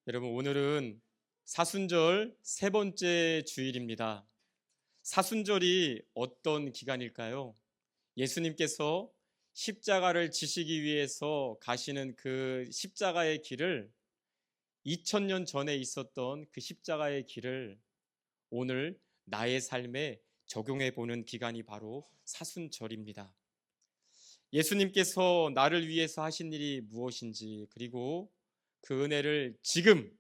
여러분, 오늘은 사순절 세 번째 주일입니다. 사순절이 어떤 기간일까요? 예수님께서 십자가를 지시기 위해서 가시는 그 십자가의 길을 2000년 전에 있었던 그 십자가의 길을 오늘 나의 삶에 적용해 보는 기간이 바로 사순절입니다. 예수님께서 나를 위해서 하신 일이 무엇인지, 그리고 그 은혜를 지금,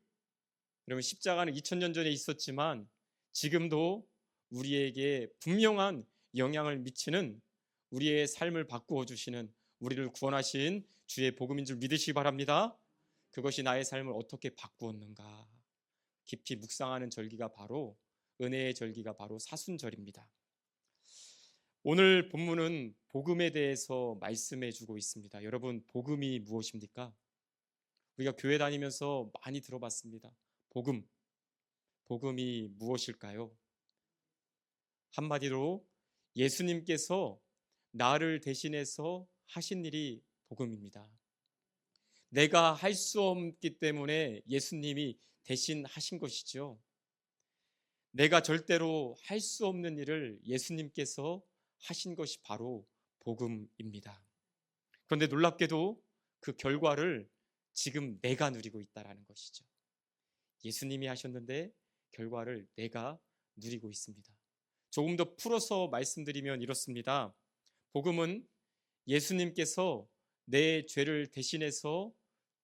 여러분, 십자가는 2000년 전에 있었지만 지금도 우리에게 분명한 영향을 미치는, 우리의 삶을 바꾸어 주시는, 우리를 구원하신 주의 복음인 줄 믿으시기 바랍니다. 그것이 나의 삶을 어떻게 바꾸었는가 깊이 묵상하는 절기가 바로, 은혜의 절기가 바로 사순절입니다. 오늘 본문은 복음에 대해서 말씀해 주고 있습니다. 여러분, 복음이 무엇입니까? 우리가 교회 다니면서 많이 들어봤습니다. 복음이 무엇일까요? 한마디로 예수님께서 나를 대신해서 하신 일이 복음입니다. 내가 할 수 없기 때문에 예수님이 대신 하신 것이죠. 내가 절대로 할 수 없는 일을 예수님께서 하신 것이 바로 복음입니다. 그런데 놀랍게도 그 결과를 지금 내가 누리고 있다는 것이죠. 예수님이 하셨는데 결과를 내가 누리고 있습니다. 조금 더 풀어서 말씀드리면 이렇습니다. 복음은 예수님께서 내 죄를 대신해서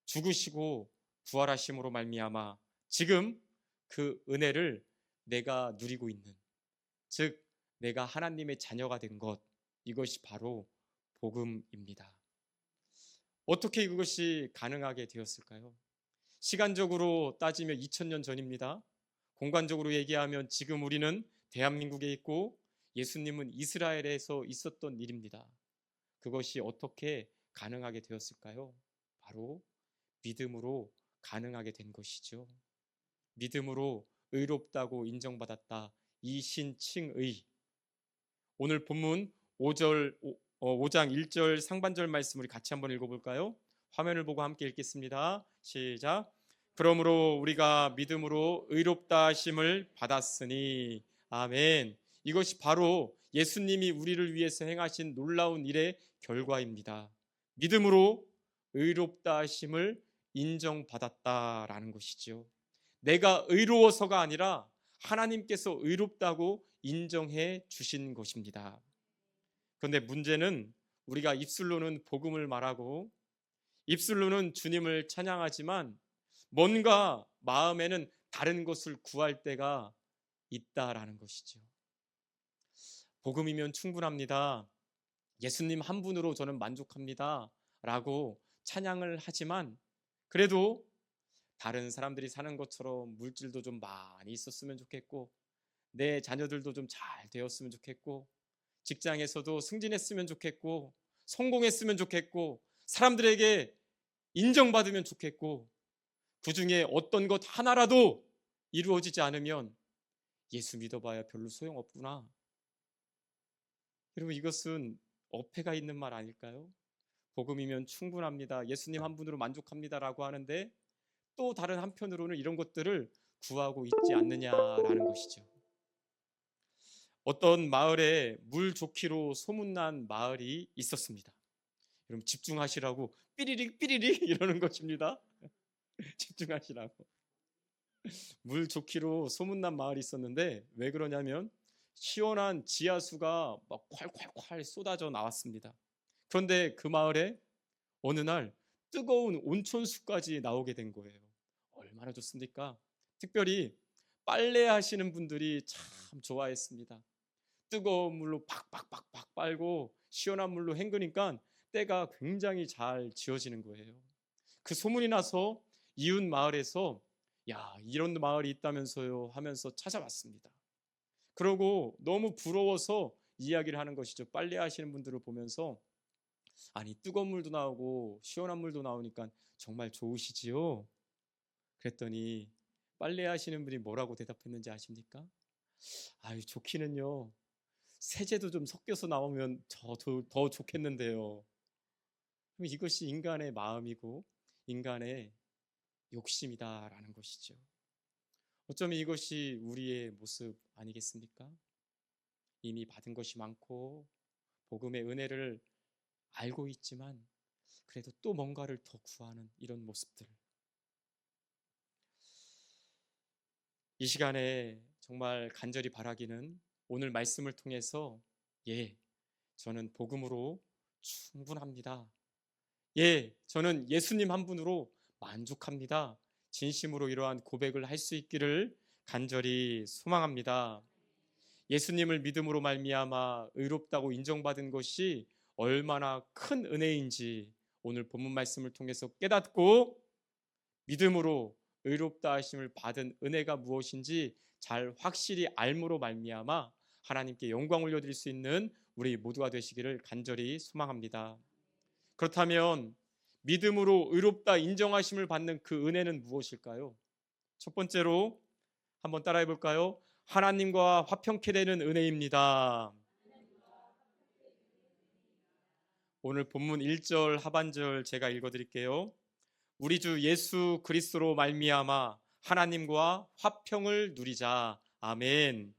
죽으시고 부활하심으로 말미암아 지금 그 은혜를 내가 누리고 있는, 즉 내가 하나님의 자녀가 된 것, 이것이 바로 복음입니다. 어떻게 그것이 가능하게 되었을까요? 시간적으로 따지면 2000년 전입니다. 공간적으로 얘기하면 지금 우리는 대한민국에 있고 예수님은 이스라엘에서 있었던 일입니다. 그것이 어떻게 가능하게 되었을까요? 바로 믿음으로 가능하게 된 것이죠. 믿음으로 의롭다고 인정받았다. 이신칭의. 오늘 본문 5장 1절 상반절 말씀 우리 같이 한번 읽어볼까요? 화면을 보고 함께 읽겠습니다. 시작. 그러므로 우리가 믿음으로 의롭다 하심을 받았으니. 아멘. 이것이 바로 예수님이 우리를 위해서 행하신 놀라운 일의 결과입니다. 믿음으로 의롭다 하심을 인정받았다라는 것이죠. 내가 의로워서가 아니라 하나님께서 의롭다고 인정해 주신 것입니다. 그런데 문제는 우리가 입술로는 복음을 말하고 입술로는 주님을 찬양하지만 뭔가 마음에는 다른 것을 구할 때가 있다라는 것이죠. 복음이면 충분합니다. 예수님 한 분으로 저는 만족합니다. 라고 찬양을 하지만 그래도 다른 사람들이 사는 것처럼 물질도 좀 많이 있었으면 좋겠고, 내 자녀들도 좀 잘 되었으면 좋겠고, 직장에서도 승진했으면 좋겠고, 성공했으면 좋겠고, 사람들에게 인정받으면 좋겠고, 그 중에 어떤 것 하나라도 이루어지지 않으면 예수 믿어봐야 별로 소용없구나. 여러분, 이것은 어폐가 있는 말 아닐까요? 복음이면 충분합니다. 예수님 한 분으로 만족합니다라고 하는데 또 다른 한편으로는 이런 것들을 구하고 있지 않느냐라는 것이죠. 어떤 마을에 물 좋기로 소문난 마을이 있었습니다. 여러분, 집중하시라고 삐리릭 삐리릭 이러는 것입니다. 집중하시라고. 물 좋기로 소문난 마을이 있었는데 왜 그러냐면 시원한 지하수가 막 콸콸콸 쏟아져 나왔습니다. 그런데 그 마을에 어느 날 뜨거운 온천수까지 나오게 된 거예요. 얼마나 좋습니까? 특별히 빨래하시는 분들이 참 좋아했습니다. 뜨거운 물로 팍팍팍팍 빨고 시원한 물로 헹구니까 때가 굉장히 잘 지어지는 거예요. 그 소문이 나서 이웃 마을에서 야, 이런 마을이 있다면서요 하면서 찾아왔습니다. 그러고 너무 부러워서 이야기를 하는 것이죠. 빨래 하시는 분들을 보면서 아니, 뜨거운 물도 나오고 시원한 물도 나오니까 정말 좋으시지요? 그랬더니 빨래 하시는 분이 뭐라고 대답했는지 아십니까? 아유, 좋기는요. 세제도 좀 섞여서 나오면 더 좋겠는데요. 그럼 이것이 인간의 마음이고 인간의 욕심이다라는 것이죠. 어쩌면 이것이 우리의 모습 아니겠습니까? 이미 받은 것이 많고 복음의 은혜를 알고 있지만 그래도 또 뭔가를 더 구하는 이런 모습들. 이 시간에 정말 간절히 바라기는 오늘 말씀을 통해서 저는 복음으로 충분합니다. 저는 예수님 한 분으로 만족합니다. 진심으로 이러한 고백을 할 수 있기를 간절히 소망합니다. 예수님을 믿음으로 말미암아 의롭다고 인정받은 것이 얼마나 큰 은혜인지 오늘 본문 말씀을 통해서 깨닫고 믿음으로 의롭다 하심을 받은 은혜가 무엇인지 잘 확실히 알므로 말미암아 하나님께 영광 올려드릴 수 있는 우리 모두가 되시기를 간절히 소망합니다. 그렇다면 믿음으로 의롭다 인정하심을 받는 그 은혜는 무엇일까요? 첫 번째로 한번 따라해 볼까요? 하나님과 화평케 되는 은혜입니다. 오늘 본문 1절 하반절 제가 읽어드릴게요. 우리 주 예수 그리스도로 말미암아 하나님과 화평을 누리자. 아멘.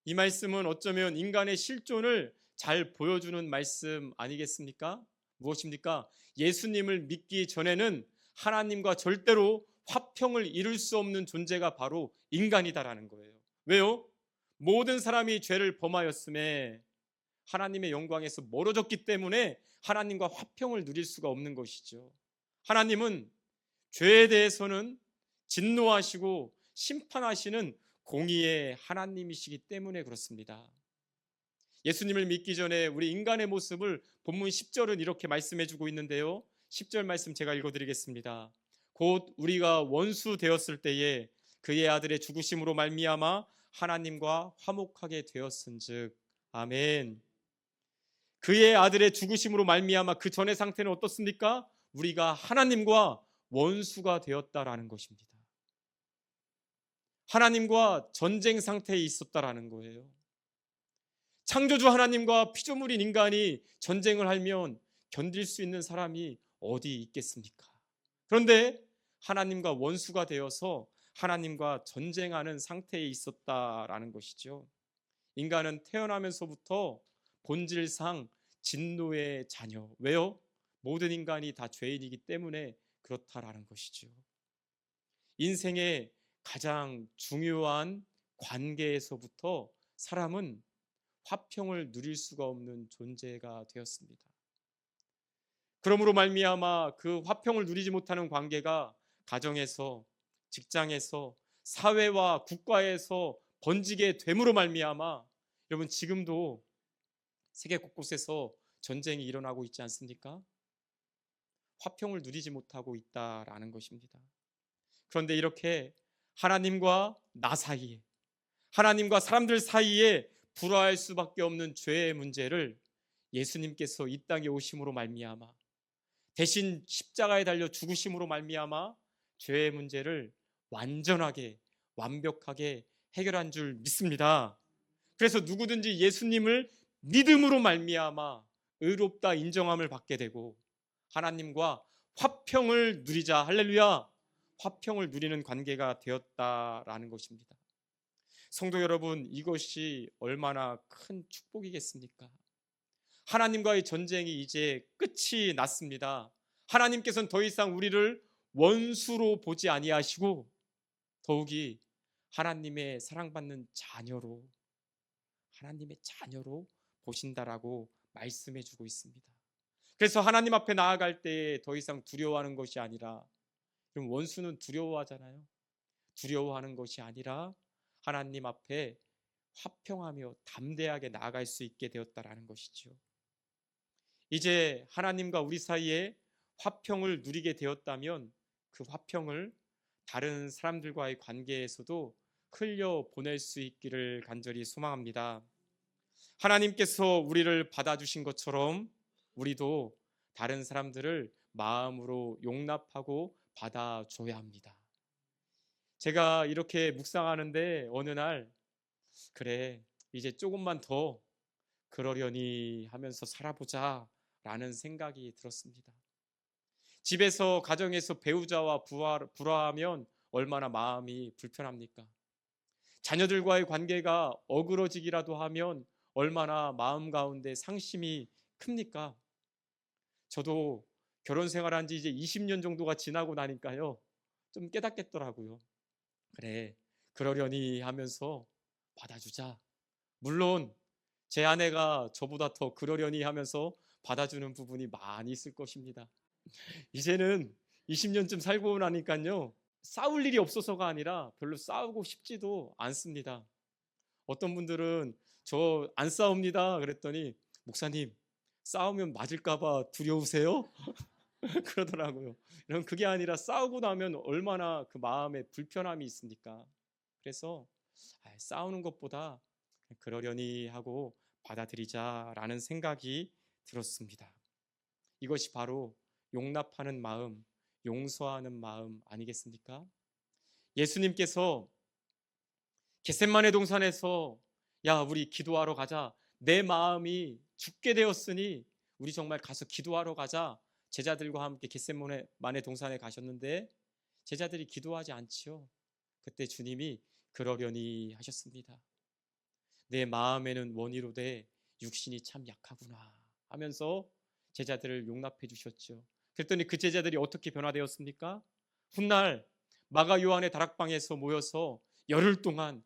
이 말씀은 어쩌면 인간의 실존을 잘 보여주는 말씀 아니겠습니까? 무엇입니까? 예수님을 믿기 전에는 하나님과 절대로 화평을 이룰 수 없는 존재가 바로 인간이다라는 거예요. 왜요? 모든 사람이 죄를 범하였음에 하나님의 영광에서 멀어졌기 때문에 하나님과 화평을 누릴 수가 없는 것이죠. 하나님은 죄에 대해서는 진노하시고 심판하시는 공의의 하나님이시기 때문에 그렇습니다. 예수님을 믿기 전에 우리 인간의 모습을 본문 10절은 이렇게 말씀해주고 있는데요. 10절 말씀 제가 읽어드리겠습니다. 곧 우리가 원수 되었을 때에 그의 아들의 죽으심으로 말미암아 하나님과 화목하게 되었은즉. 아멘. 그의 아들의 죽으심으로 말미암아 그 전의 상태는 어떻습니까? 우리가 하나님과 원수가 되었다라는 것입니다. 하나님과 전쟁 상태에 있었다라는 거예요. 창조주 하나님과 피조물인 인간이 전쟁을 하면 견딜 수 있는 사람이 어디 있겠습니까? 그런데 하나님과 원수가 되어서 하나님과 전쟁하는 상태에 있었다라는 것이죠. 인간은 태어나면서부터 본질상 진노의 자녀. 왜요? 모든 인간이 다 죄인이기 때문에 그렇다라는 것이죠. 인생의 가장 중요한 관계에서부터 사람은 화평을 누릴 수가 없는 존재가 되었습니다. 그러므로 말미암아 그 화평을 누리지 못하는 관계가 가정에서, 직장에서, 사회와 국가에서 번지게 됨으로 말미암아 여러분 지금도 세계 곳곳에서 전쟁이 일어나고 있지 않습니까? 화평을 누리지 못하고 있다라는 것입니다. 그런데 이렇게 하나님과 나 사이에, 하나님과 사람들 사이에 불화할 수밖에 없는 죄의 문제를 예수님께서 이 땅에 오심으로 말미암아 대신 십자가에 달려 죽으심으로 말미암아 죄의 문제를 완전하게 완벽하게 해결한 줄 믿습니다. 그래서 누구든지 예수님을 믿음으로 말미암아 의롭다 인정함을 받게 되고 하나님과 화평을 누리자. 할렐루야. 화평을 누리는 관계가 되었다라는 것입니다. 성도 여러분, 이것이 얼마나 큰 축복이겠습니까? 하나님과의 전쟁이 이제 끝이 났습니다. 하나님께서는 더 이상 우리를 원수로 보지 아니하시고 더욱이 하나님의 사랑받는 자녀로, 하나님의 자녀로 보신다라고 말씀해 주고 있습니다. 그래서 하나님 앞에 나아갈 때 더 이상 두려워하는 것이 아니라, 그럼 원수는 두려워하잖아요. 두려워하는 것이 아니라 하나님 앞에 화평하며 담대하게 나아갈 수 있게 되었다라는 것이죠. 이제 하나님과 우리 사이에 화평을 누리게 되었다면 그 화평을 다른 사람들과의 관계에서도 흘려 보낼 수 있기를 간절히 소망합니다. 하나님께서 우리를 받아주신 것처럼 우리도 다른 사람들을 마음으로 용납하고 받아줘야 합니다. 제가 이렇게 묵상하는데 어느 날 그래 이제 조금만 더 그러려니 하면서 살아보자 라는 생각이 들었습니다. 집에서 가정에서 배우자와 불화하면 얼마나 마음이 불편합니까? 자녀들과의 관계가 어그러지기라도 하면 얼마나 마음 가운데 상심이 큽니까? 저도 결혼 생활한 지 이제 20년 정도가 지나고 나니까요, 좀 깨닫겠더라고요. 그래, 그러려니 하면서 받아주자. 물론 제 아내가 저보다 더 그러려니 하면서 받아주는 부분이 많이 있을 것입니다. 이제는 20년쯤 살고 나니까요, 싸울 일이 없어서가 아니라 별로 싸우고 싶지도 않습니다. 어떤 분들은 저 안 싸웁니다 그랬더니, 목사님 싸우면 맞을까봐 두려우세요? 그러더라고요. 그럼 그게 아니라 싸우고 나면 얼마나 그 마음에 불편함이 있습니까? 그래서 싸우는 것보다 그러려니 하고 받아들이자라는 생각이 들었습니다. 이것이 바로 용납하는 마음, 용서하는 마음 아니겠습니까? 예수님께서 겟세마네 동산에서 야, 우리 기도하러 가자. 내 마음이 죽게 되었으니 우리 정말 가서 기도하러 가자. 제자들과 함께 겟세마네 동산에 가셨는데 제자들이 기도하지 않지요. 그때 주님이 그러려니 하셨습니다. 내 마음에는 원이로되 육신이 참 약하구나 하면서 제자들을 용납해 주셨죠. 그랬더니 그 제자들이 어떻게 변화되었습니까? 훗날 마가 요한의 다락방에서 모여서 열흘 동안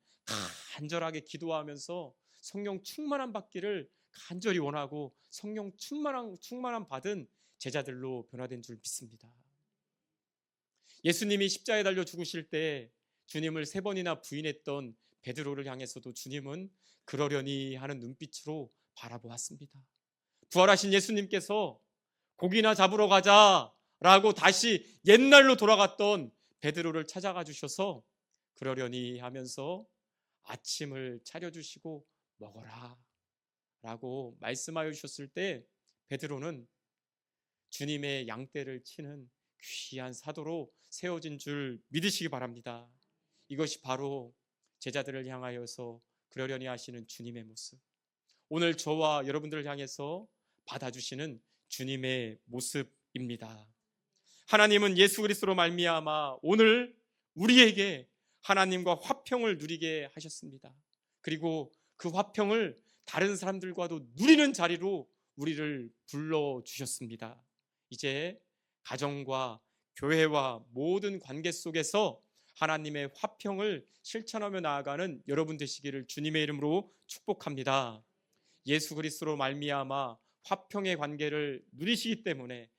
간절하게 기도하면서 성령 충만함 받기를 간절히 원하고 성령 충만함 받은 제자들로 변화된 줄 믿습니다. 예수님이 십자가에 달려 죽으실 때 주님을 3번이나 부인했던 베드로를 향해서도 주님은 그러려니 하는 눈빛으로 바라보았습니다. 부활하신 예수님께서 고기나 잡으러 가자라고 다시 옛날로 돌아갔던 베드로를 찾아가 주셔서 그러려니 하면서 아침을 차려주시고 먹어라 라고 말씀하여 주셨을 때 베드로는 주님의 양떼를 치는 귀한 사도로 세워진 줄 믿으시기 바랍니다. 이것이 바로 제자들을 향하여서 그러려니 하시는 주님의 모습, 오늘 저와 여러분들을 향해서 받아주시는 주님의 모습입니다. 하나님은 예수 그리스도로 말미암아 오늘 우리에게 하나님과 화평을 누리게 하셨습니다. 그리고 그 화평을 다른 사람들과도 누리는 자리로 우리를 불러주셨습니다. 이제 가정과 교회와 모든 관계 속에서 하나님의 화평을 실천하며 나아가는 여러분 되시기를 주님의 이름으로 축복합니다. 예수 그리스도로 말미암아 화평의 관계를 누리기 때문에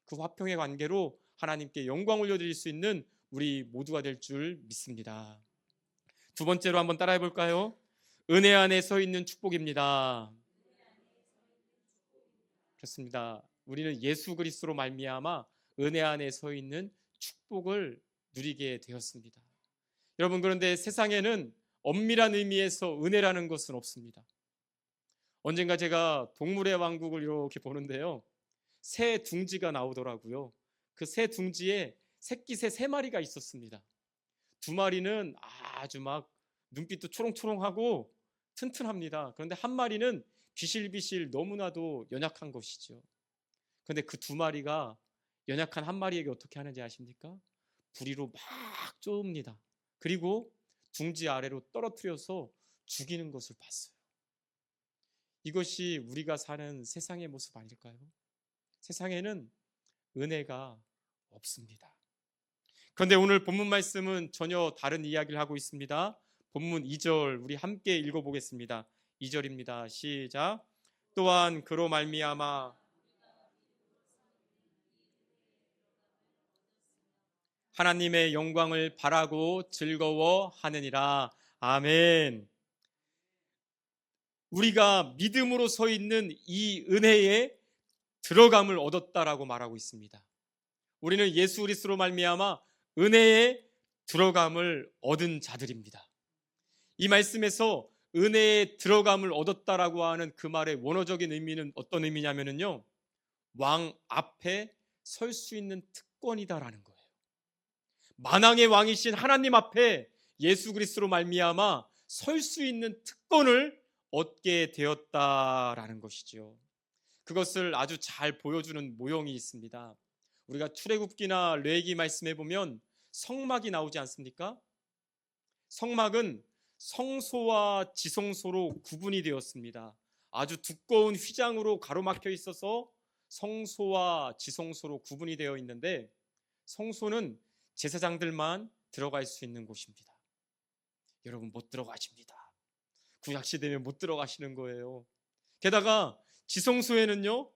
그 화평의 관계로 하나님께 영광 올려드릴 수 있는 우리 모두가 될 줄 믿습니다. 두 번째로 한번 따라해 볼까요? 은혜 안에 서 있는 축복입니다. 그렇습니다. 우리는 예수 그리스도로 말미암아 은혜 안에 서 있는 축복을 누리게 되었습니다. 여러분, 그런데 세상에는 엄밀한 의미에서 은혜라는 것은 없습니다. 언젠가 제가 동물의 왕국을 이렇게 보는데요, 새 둥지가 나오더라고요. 그 새 둥지에 새끼 새 3마리가 있었습니다. 2마리는 아주 막 눈빛도 초롱초롱하고 튼튼합니다. 그런데 1마리는 비실비실 너무나도 연약한 것이죠. 그런데 그 2마리가 연약한 1마리에게 어떻게 하는지 아십니까? 부리로 막 쪼읍니다. 그리고 둥지 아래로 떨어뜨려서 죽이는 것을 봤어요. 이것이 우리가 사는 세상의 모습 아닐까요? 세상에는 은혜가 없습니다. 그런데 오늘 본문 말씀은 전혀 다른 이야기를 하고 있습니다. 본문 2절 우리 함께 읽어보겠습니다. 2절입니다. 시작. 또한 그로 말미암아 하나님의 영광을 바라고 즐거워하느니라. 아멘. 우리가 믿음으로 서 있는 이 은혜에 들어감을 얻었다라고 말하고 있습니다. 우리는 예수 그리스도로 말미암아 은혜에 들어감을 얻은 자들입니다. 이 말씀에서 은혜에 들어감을 얻었다라고 하는 그 말의 원어적인 의미는 어떤 의미냐면요, 왕 앞에 설 수 있는 특권이다라는 거예요. 만왕의 왕이신 하나님 앞에 예수 그리스도로 말미암아 설 수 있는 특권을 얻게 되었다라는 것이죠. 그것을 아주 잘 보여주는 모형이 있습니다. 우리가 출애굽기나 레위기 말씀해 보면 성막이 나오지 않습니까? 성막은 성소와 지성소로 구분이 되었습니다. 아주 두꺼운 휘장으로 가로막혀 있어서 성소와 지성소로 구분이 되어 있는데, 성소는 제사장들만 들어갈 수 있는 곳입니다. 여러분, 못 들어가십니다. 구약시대면 못 들어가시는 거예요. 게다가 지성소에는요,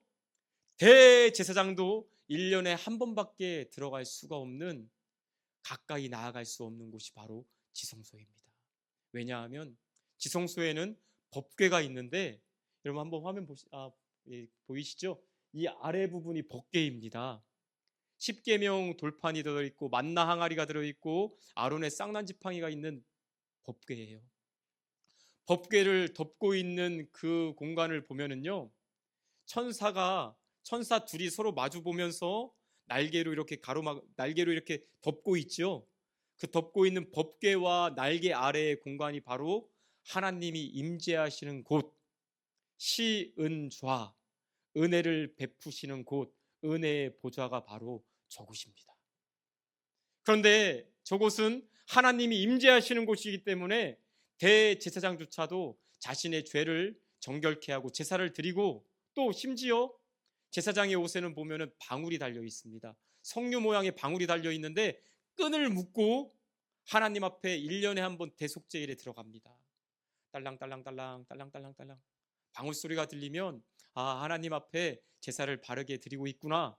대제사장도 1년에 한 번밖에 들어갈 수가 없는, 가까이 나아갈 수 없는 곳이 바로 지성소입니다. 왜냐하면 지성소에는 법궤가 있는데, 여러분 한번 화면 보이시죠? 이 아래 부분이 법궤입니다. 십계명 돌판이 들어있고 만나 항아리가 들어있고 아론의 쌍난 지팡이가 있는 법궤예요. 법궤를 덮고 있는 그 공간을 보면은요, 천사 둘이 서로 마주 보면서 날개로 이렇게 덮고 있죠. 그 덮고 있는 법궤와 날개 아래의 공간이 바로 하나님이 임재하시는 곳, 시은좌, 은혜를 베푸시는 곳, 은혜의 보좌가 바로 저곳입니다. 그런데 저곳은 하나님이 임재하시는 곳이기 때문에 대제사장조차도 자신의 죄를 정결케 하고 제사를 드리고, 또 심지어 제사장의 옷에는 보면은 방울이 달려 있습니다. 석류 모양의 방울이 달려 있는데 끈을 묶고 하나님 앞에 1년에 한 번 대속제일에 들어갑니다. 딸랑딸랑딸랑 딸랑딸랑딸랑 방울 소리가 들리면, 아, 하나님 앞에 제사를 바르게 드리고 있구나.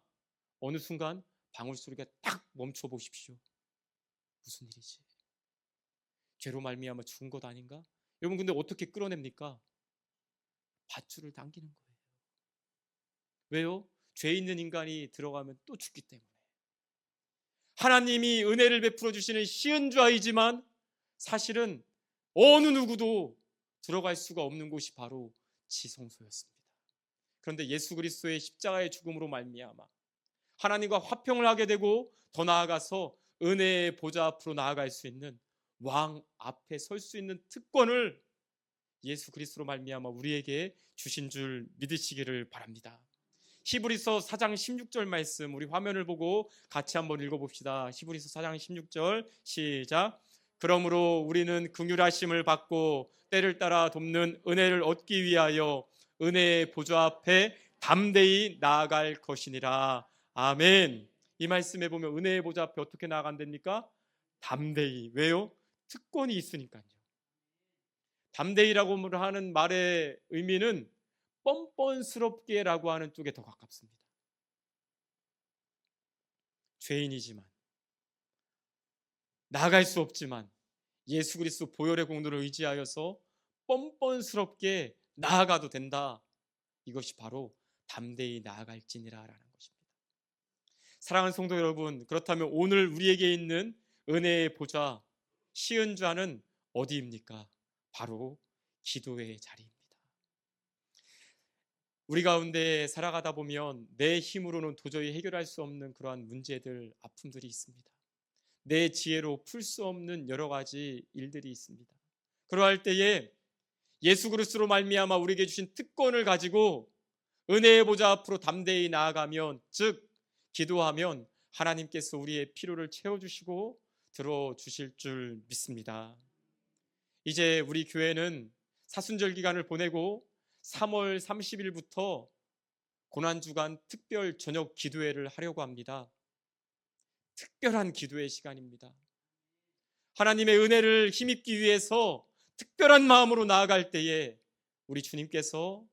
어느 순간 방울 소리가 딱 멈춰 보십시오. 무슨 일이지? 죄로 말미암아 죽은 것 아닌가? 여러분, 근데 어떻게 끌어냅니까? 밧줄을 당기는 거예요. 왜요? 죄 있는 인간이 들어가면 또 죽기 때문에. 하나님이 은혜를 베풀어 주시는 시은좌이지만 사실은 어느 누구도 들어갈 수가 없는 곳이 바로 지성소였습니다. 그런데 예수 그리스도의 십자가의 죽음으로 말미암아 하나님과 화평을 하게 되고, 더 나아가서 은혜의 보좌 앞으로 나아갈 수 있는, 왕 앞에 설 수 있는 특권을 예수 그리스도로 말미암아 우리에게 주신 줄 믿으시기를 바랍니다. 히브리서 4장 16절 말씀, 우리 화면을 보고 같이 한번 읽어봅시다. 히브리서 4장 16절 시작. 그러므로 우리는 긍휼하심을 받고 때를 따라 돕는 은혜를 얻기 위하여 은혜의 보좌 앞에 담대히 나아갈 것이니라. 아멘. 이 말씀에 보면 은혜의 보좌 앞에 어떻게 나아간답니까? 담대히. 왜요? 특권이 있으니까요. 담대히라고 하는 말의 의미는 뻔뻔스럽게라고 하는 쪽에 더 가깝습니다. 죄인이지만, 나아갈 수 없지만 예수 그리스도 보혈의 공로를 의지하여서 뻔뻔스럽게 나아가도 된다. 이것이 바로 담대히 나아갈지니라라는 것입니다. 사랑하는 성도 여러분, 그렇다면 오늘 우리에게 있는 은혜의 보좌, 시은좌는 어디입니까? 바로 기도의 자리입니다. 우리 가운데 살아가다 보면 내 힘으로는 도저히 해결할 수 없는 그러한 문제들, 아픔들이 있습니다. 내 지혜로 풀 수 없는 여러 가지 일들이 있습니다. 그러할 때에 예수 그리스도로 말미암아 우리에게 주신 특권을 가지고 은혜의 보좌 앞으로 담대히 나아가면, 즉 기도하면 하나님께서 우리의 필요를 채워주시고 들어주실 줄 믿습니다. 이제 우리 교회는 사순절 기간을 보내고 3월 30일부터 고난주간 특별 저녁 기도회를 하려고 합니다. 특별한 기도의 시간입니다. 하나님의 은혜를 힘입기 위해서 특별한 마음으로 나아갈 때에 우리 주님께서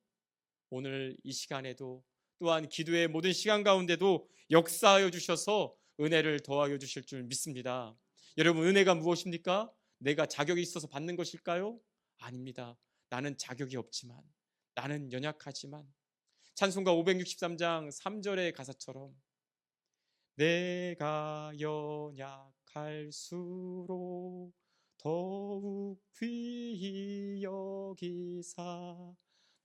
오늘 이 시간에도, 또한 기도의 모든 시간 가운데도 역사하여 주셔서 은혜를 더하여 주실 줄 믿습니다. 여러분, 은혜가 무엇입니까? 내가 자격이 있어서 받는 것일까요? 아닙니다. 나는 자격이 없지만, 나는 연약하지만, 찬송가 563장 3절의 가사처럼 내가 연약할수록 더욱 귀히 여기사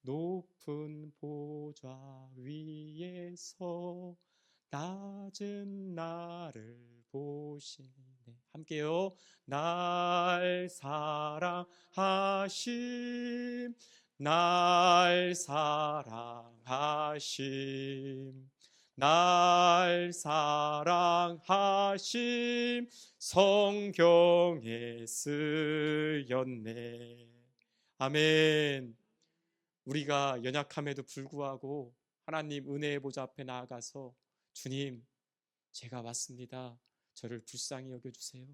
높은 보좌 위에서 낮은 나를 보시네. 함께요. 날 사랑하심 날 사랑하심, 날 사랑하심 성경에 쓰였네. 아멘. 우리가 연약함에도 불구하고 하나님 은혜의 보좌 앞에 나아가서 주님, 제가 왔습니다. 저를 불쌍히 여겨주세요.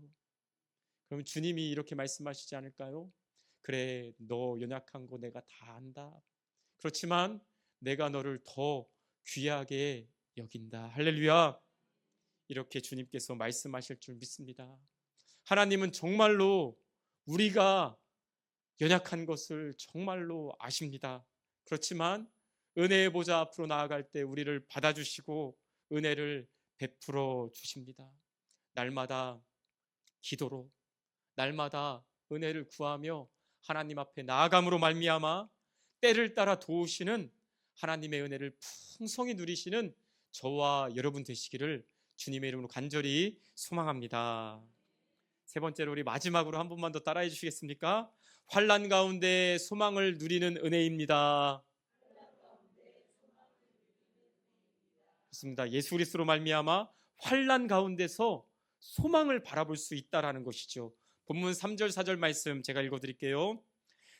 그럼 주님이 이렇게 말씀하시지 않을까요? 그래, 너 연약한 거 내가 다 안다. 그렇지만 내가 너를 더 귀하게 여긴다. 할렐루야. 이렇게 주님께서 말씀하실 줄 믿습니다. 하나님은 정말로 우리가 연약한 것을 정말로 아십니다. 그렇지만 은혜의 보좌 앞으로 나아갈 때 우리를 받아주시고 은혜를 베풀어 주십니다. 날마다 기도로, 날마다 은혜를 구하며 하나님 앞에 나아감으로 말미암아 때를 따라 도우시는 하나님의 은혜를 풍성히 누리시는 저와 여러분 되시기를 주님의 이름으로 간절히 소망합니다. 세 번째로 우리 마지막으로 한 번만 더 따라해 주시겠습니까? 환난 가운데 소망을 누리는 은혜입니다. 그렇습니다. 예수 그리스도로 말미암아 환난 가운데서 소망을 바라볼 수 있다라는 것이죠. 본문 3절 4절 말씀 제가 읽어드릴게요.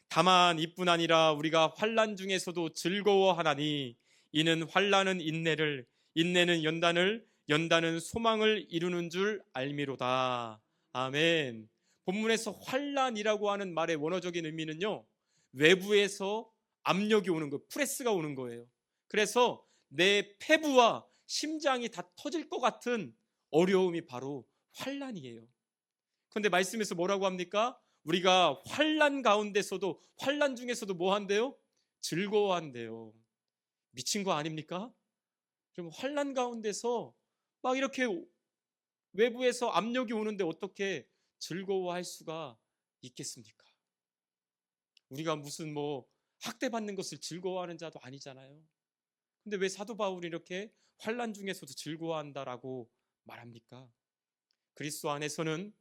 다만 이뿐 아니라 우리가 환난 중에서도 즐거워하나니 이는 환난은 인내를, 인내는 연단을, 연단은 소망을 이루는 줄 알미로다. 아멘. 본문에서 환난이라고 하는 말의 원어적인 의미는요, 외부에서 압력이 오는 거, 프레스가 오는 거예요. 그래서 내 폐부와 심장이 다 터질 것 같은 어려움이 바로 환난이에요. 그런데 말씀에서 뭐라고 합니까? 우리가 환난 가운데서도, 환난 중에서도 뭐 한대요? 즐거워한대요. 미친 거 아닙니까? 그럼 환난 가운데서 막 이렇게 외부에서 압력이 오는데 어떻게 즐거워할 수가 있겠습니까? 우리가 무슨 뭐 학대받는 것을 즐거워하는 자도 아니잖아요. 근데 왜 사도 바울이 이렇게 환난 중에서도 즐거워한다라고 말합니까? 그리스도 안에서는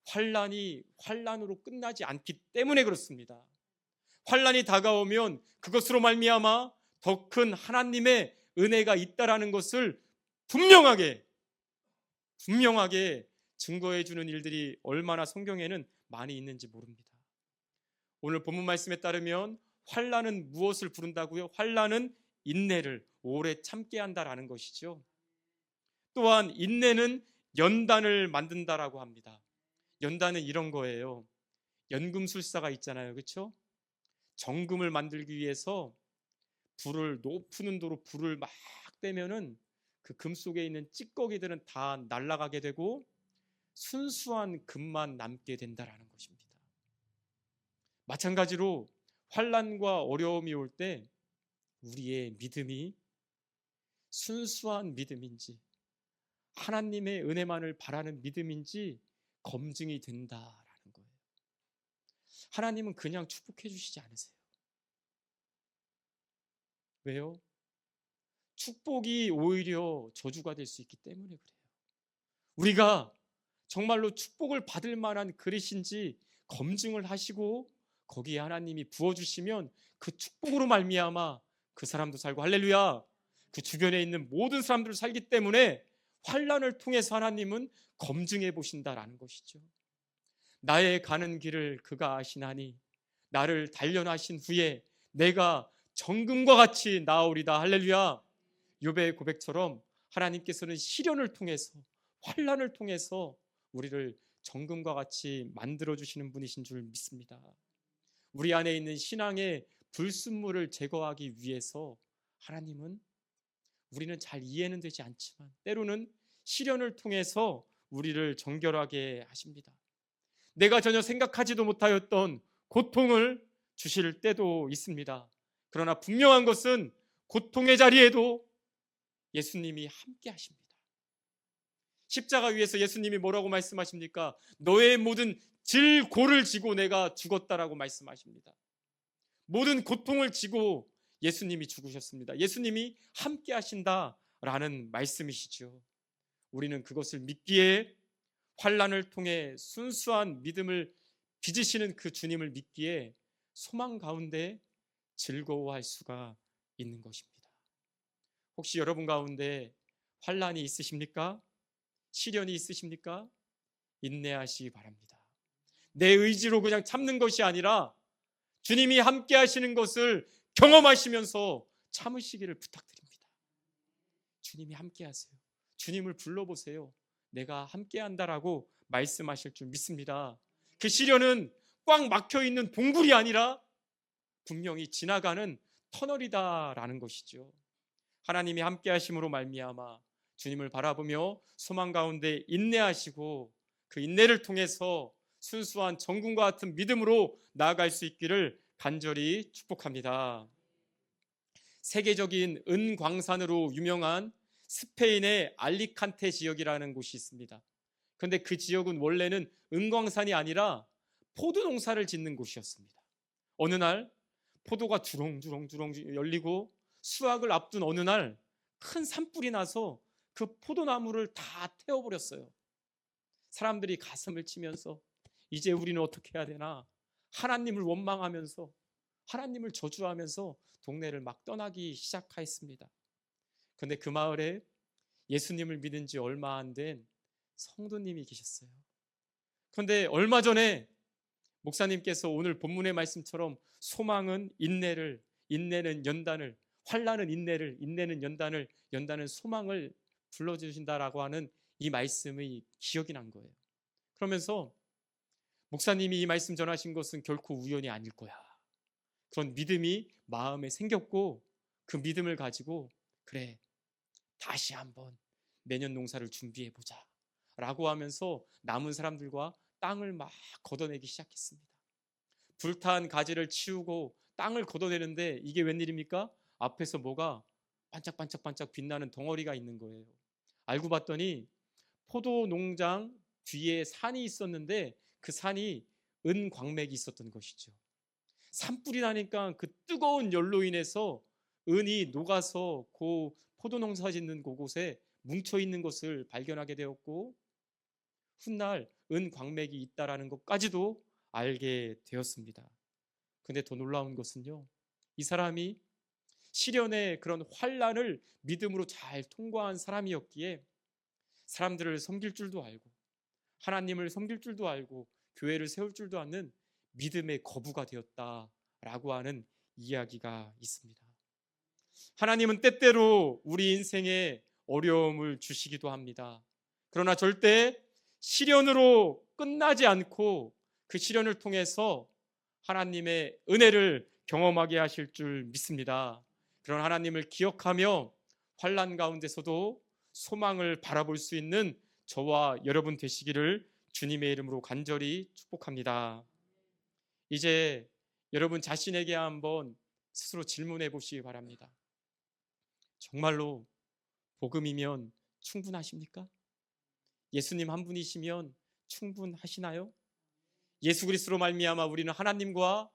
환난이 환난으로 끝나지 않기 때문에 그렇습니다. 환난이 다가오면 그것으로 말미암아 더 큰 하나님의 은혜가 있다라는 것을 분명하게 증거해 주는 일들이 얼마나 성경에는 많이 있는지 모릅니다. 오늘 본문 말씀에 따르면 환난은 무엇을 부른다고요? 환난은 인내를 오래 참게 한다라는 것이죠. 또한 인내는 연단을 만든다라고 합니다. 연단은 이런 거예요. 연금술사가 있잖아요. 그렇죠? 정금을 만들기 위해서 불을 높은 온도로 불을 막 떼면은 그 금 속에 있는 찌꺼기들은 다 날아가게 되고 순수한 금만 남게 된다라는 것입니다. 마찬가지로 환난과 어려움이 올 때 우리의 믿음이 순수한 믿음인지 하나님의 은혜만을 바라는 믿음인지 검증이 된다라는 거예요. 하나님은 그냥 축복해 주시지 않으세요. 왜요? 축복이 오히려 저주가 될 수 있기 때문에 그래요. 우리가 정말로 축복을 받을 만한 그릇인지 검증을 하시고 거기에 하나님이 부어주시면 그 축복으로 말미암아 그 사람도 살고, 할렐루야, 그 주변에 있는 모든 사람들을 살기 때문에 환난을 통해서 하나님은 검증해 보신다라는 것이죠. 나의 가는 길을 그가 아시나니 나를 단련하신 후에 내가 정금과 같이 나아오리다. 할렐루야. 욥의 고백처럼 하나님께서는 시련을 통해서, 환난을 통해서 우리를 정금과 같이 만들어주시는 분이신 줄 믿습니다. 우리 안에 있는 신앙의 불순물을 제거하기 위해서 하나님은, 우리는 잘 이해는 되지 않지만 때로는 시련을 통해서 우리를 정결하게 하십니다. 내가 전혀 생각하지도 못하였던 고통을 주실 때도 있습니다. 그러나 분명한 것은 고통의 자리에도 예수님이 함께 하십니다. 십자가 위에서 예수님이 뭐라고 말씀하십니까? 너의 모든 질고를 지고 내가 죽었다라고 말씀하십니다. 모든 고통을 지고 예수님이 죽으셨습니다. 예수님이 함께 하신다라는 말씀이시죠. 우리는 그것을 믿기에, 환난을 통해 순수한 믿음을 빚으시는 그 주님을 믿기에 소망 가운데 즐거워할 수가 있는 것입니다. 혹시 여러분 가운데 환난이 있으십니까? 시련이 있으십니까? 인내하시기 바랍니다. 내 의지로 그냥 참는 것이 아니라 주님이 함께 하시는 것을 경험하시면서 참으시기를 부탁드립니다. 주님이 함께 하세요. 주님을 불러보세요. 내가 함께 한다라고 말씀하실 줄 믿습니다. 그 시련은 꽉 막혀 있는 동굴이 아니라 분명히 지나가는 터널이다라는 것이죠. 하나님이 함께 하심으로 말미암아 주님을 바라보며 소망 가운데 인내하시고 그 인내를 통해서 순수한 정금과 같은 믿음으로 나아갈 수 있기를 간절히 축복합니다. 세계적인 은광산으로 유명한 스페인의 알리칸테 지역이라는 곳이 있습니다. 그런데 그 지역은 원래는 은광산이 아니라 포도 농사를 짓는 곳이었습니다. 어느 날 포도가 주렁주렁 열리고 수확을 앞둔 어느 날 큰 산불이 나서 그 포도나무를 다 태워버렸어요. 사람들이 가슴을 치면서 이제 우리는 어떻게 해야 되나, 하나님을 원망하면서 하나님을 저주하면서 동네를 막 떠나기 시작하였습니다. 그런데 그 마을에 예수님을 믿은 지 얼마 안 된 성도님이 계셨어요. 그런데 얼마 전에 목사님께서 오늘 본문의 말씀처럼 소망은 인내를, 인내는 연단을, 환난은 인내를, 인내는 연단을, 연단은 소망을 불러주신다라고 하는 이 말씀이 기억이 난 거예요. 그러면서 목사님이 이 말씀 전하신 것은 결코 우연이 아닐 거야. 그런 믿음이 마음에 생겼고 그 믿음을 가지고 그래, 다시 한번 내년 농사를 준비해보자 라고 하면서 남은 사람들과 땅을 막 걷어내기 시작했습니다. 불탄 가지를 치우고 땅을 걷어내는데 이게 웬일입니까? 앞에서 뭐가 반짝반짝반짝 빛나는 덩어리가 있는 거예요. 알고 봤더니 포도 농장 뒤에 산이 있었는데 그 산이 은광맥이 있었던 것이죠. 산불이 나니까 그 뜨거운 열로 인해서 은이 녹아서 그 포도 농사 짓는 그곳에 뭉쳐 있는 것을 발견하게 되었고 훗날 은광맥이 있다라는 것까지도 알게 되었습니다. 근데 더 놀라운 것은요, 이 사람이 시련의 그런 환난을 믿음으로 잘 통과한 사람이었기에 사람들을 섬길 줄도 알고 하나님을 섬길 줄도 알고 교회를 세울 줄도 아는 믿음의 거부가 되었다라고 하는 이야기가 있습니다. 하나님은 때때로 우리 인생에 어려움을 주시기도 합니다. 그러나 절대 시련으로 끝나지 않고 그 시련을 통해서 하나님의 은혜를 경험하게 하실 줄 믿습니다. 그런 하나님을 기억하며 환난 가운데서도 소망을 바라볼 수 있는 저와 여러분 되시기를 주님의 이름으로 간절히 축복합니다. 이제 여러분 자신에게 한번 스스로 질문해 보시기 바랍니다. 정말로 복음이면 충분하십니까? 예수님 한 분이시면 충분하시나요? 예수 그리스도로 말미암아 우리는 하나님과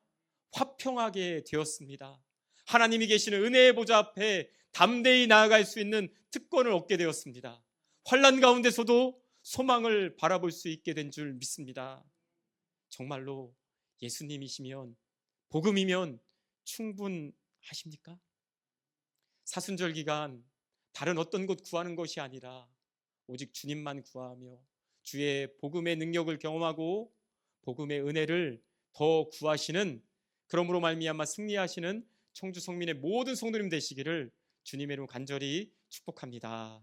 화평하게 되었습니다. 하나님이 계시는 은혜의 보좌 앞에 담대히 나아갈 수 있는 특권을 얻게 되었습니다. 환난 가운데서도 소망을 바라볼 수 있게 된 줄 믿습니다. 정말로 예수님이시면, 복음이면 충분하십니까? 사순절 기간 다른 어떤 것 구하는 것이 아니라 오직 주님만 구하며 주의 복음의 능력을 경험하고 복음의 은혜를 더 구하시는, 그러므로 말미암아 승리하시는 청주 성민의 모든 성도님 되시기를 주님의 이름으로 간절히 축복합니다.